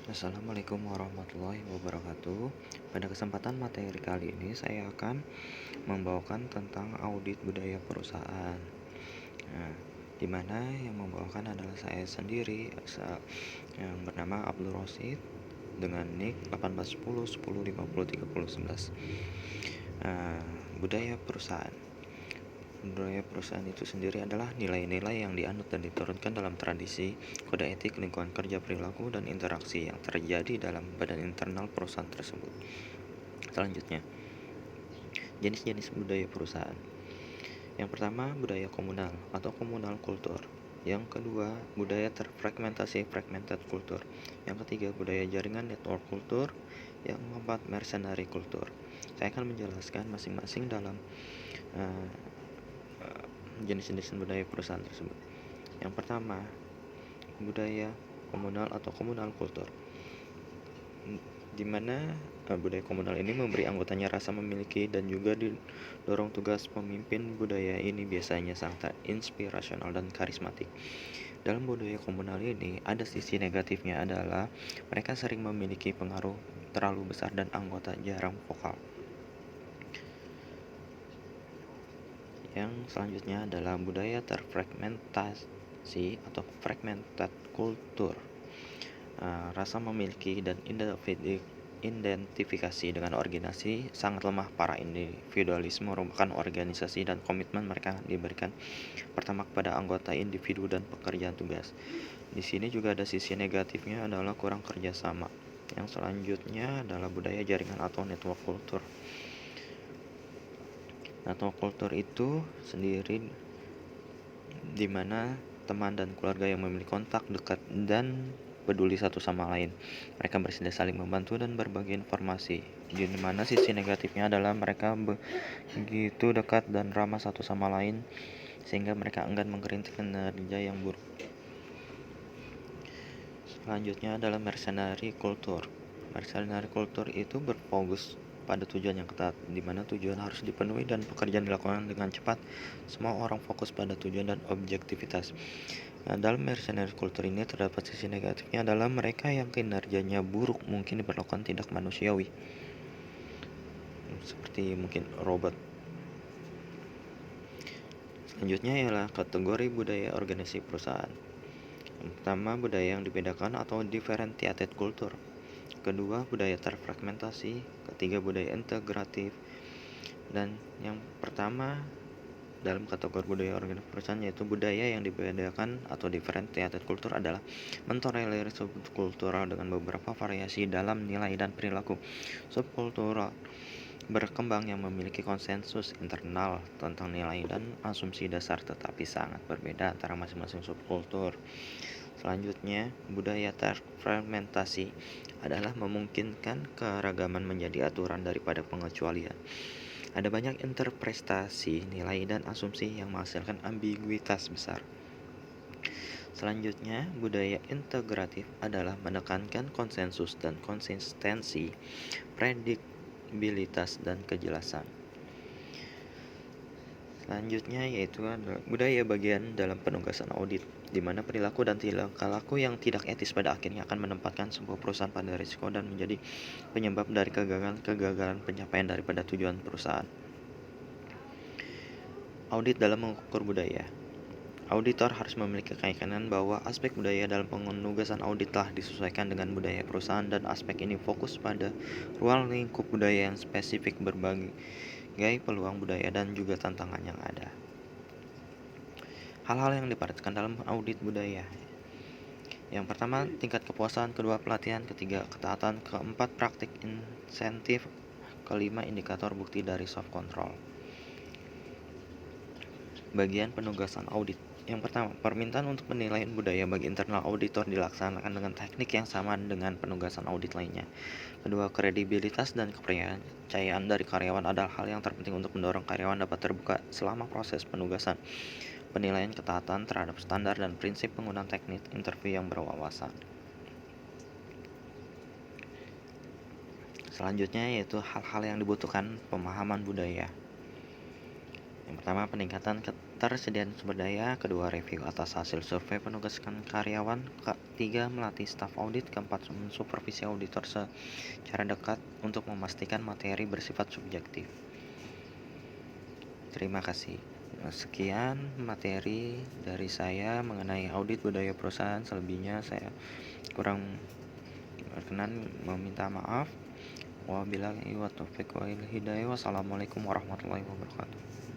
Assalamualaikum warahmatullahi wabarakatuh. Pada kesempatan materi kali ini saya akan membawakan tentang audit budaya perusahaan. Nah, di mana yang membawakan adalah saya sendiri yang bernama Abdul Rosid dengan nick 181010503011. Nah, budaya perusahaan. Budaya perusahaan itu sendiri adalah nilai-nilai yang dianut dan diturunkan dalam tradisi, kode etik, lingkungan kerja, perilaku, dan interaksi yang terjadi dalam badan internal perusahaan tersebut. Selanjutnya, jenis-jenis budaya perusahaan. Yang pertama, budaya komunal atau komunal kultur. Yang kedua, budaya terfragmentasi fragmented kultur. Yang ketiga, budaya jaringan network kultur. Yang keempat, mercenary kultur. Saya akan menjelaskan masing-masing dalam jenis-jenis budaya perusahaan tersebut. Yang pertama, budaya komunal atau komunal kultur, di mana budaya komunal ini memberi anggotanya rasa memiliki dan juga didorong tugas pemimpin. Budaya ini biasanya sangat inspirasional dan karismatik. Dalam budaya komunal ini ada sisi negatifnya, adalah mereka sering memiliki pengaruh terlalu besar dan anggota jarang vokal. Yang selanjutnya adalah budaya terfragmentasi atau fragmented kultur. Rasa memiliki dan identifikasi dengan organisasi sangat lemah. Para individualisme merupakan organisasi dan komitmen mereka diberikan pertama kepada anggota individu dan pekerjaan tugas. Di sini juga ada sisi negatifnya, adalah kurang kerjasama. Yang selanjutnya adalah budaya jaringan atau network kultur. Network kultur itu sendiri di mana teman dan keluarga yang memiliki kontak dekat dan peduli satu sama lain. Mereka bersedia saling membantu dan berbagi informasi. Di mana sisi negatifnya adalah mereka begitu dekat dan ramah satu sama lain sehingga mereka enggan mengkritik kinerja yang buruk. Selanjutnya adalah mercenary culture. Mercenary culture itu berfokus pada tujuan yang ketat, di mana tujuan harus dipenuhi dan pekerjaan dilakukan dengan cepat. Semua orang fokus pada tujuan dan objektivitas. Dalam mercenary culture ini terdapat sisi negatifnya, adalah mereka yang kinerjanya buruk mungkin diperlakukan tidak manusiawi, seperti mungkin robot. Selanjutnya ialah kategori budaya organisasi perusahaan. Yang pertama, budaya yang dibedakan atau differentiated culture. Kedua, budaya terfragmentasi. Ketiga, budaya integratif. Dan yang pertama dalam kategori budaya organisasi perusahaan, yaitu budaya yang dibedakan atau differentiated culture, adalah mentolerir subkultural dengan beberapa variasi dalam nilai dan perilaku. Subkultural berkembang yang memiliki konsensus internal tentang nilai dan asumsi dasar, tetapi sangat berbeda antara masing-masing subkultur. Selanjutnya, budaya terfragmentasi adalah memungkinkan keragaman menjadi aturan daripada pengecualian. Ada banyak interpretasi, nilai, dan asumsi yang menghasilkan ambiguitas besar. Selanjutnya, budaya integratif adalah menekankan konsensus dan konsistensi, prediksibilitas, dan kejelasan. Selanjutnya yaitu adalah budaya bagian dalam penugasan audit, di mana perilaku dan tingkah laku yang tidak etis pada akhirnya akan menempatkan sebuah perusahaan pada risiko dan menjadi penyebab dari kegagalan pencapaian daripada tujuan perusahaan. Audit dalam mengukur budaya. Auditor harus memiliki keyakinan bahwa aspek budaya dalam penugasan audit telah disesuaikan dengan budaya perusahaan, dan aspek ini fokus pada ruang lingkup budaya yang spesifik, berbagai peluang budaya dan juga tantangan yang ada. Hal-hal yang diperhatikan dalam audit budaya. Yang pertama, tingkat kepuasan. Kedua, pelatihan. Ketiga, ketaatan. Keempat, praktik insentif. Kelima, indikator bukti dari soft control. Bagian penugasan audit. Yang pertama, permintaan untuk penilaian budaya bagi internal auditor dilaksanakan dengan teknik yang sama dengan penugasan audit lainnya. Kedua, kredibilitas dan kepercayaan dari karyawan adalah hal yang terpenting untuk mendorong karyawan dapat terbuka selama proses penugasan. Penilaian ketaatan terhadap standar dan prinsip penggunaan teknik interview yang berwawasan. Selanjutnya yaitu hal-hal yang dibutuhkan pemahaman budaya. Yang pertama, peningkatan Ketersediaan sumber daya, kedua review atas hasil survei penugasan karyawan, ketiga melatih staf audit, keempat mensupervisi auditor secara dekat untuk memastikan materi bersifat subjektif. Terima kasih. Sekian materi dari saya mengenai audit budaya perusahaan. Selebihnya saya kurang berkenan meminta maaf. Wabillahi wa taufiq wal hidayah. Wassalamualaikum warahmatullahi wabarakatuh.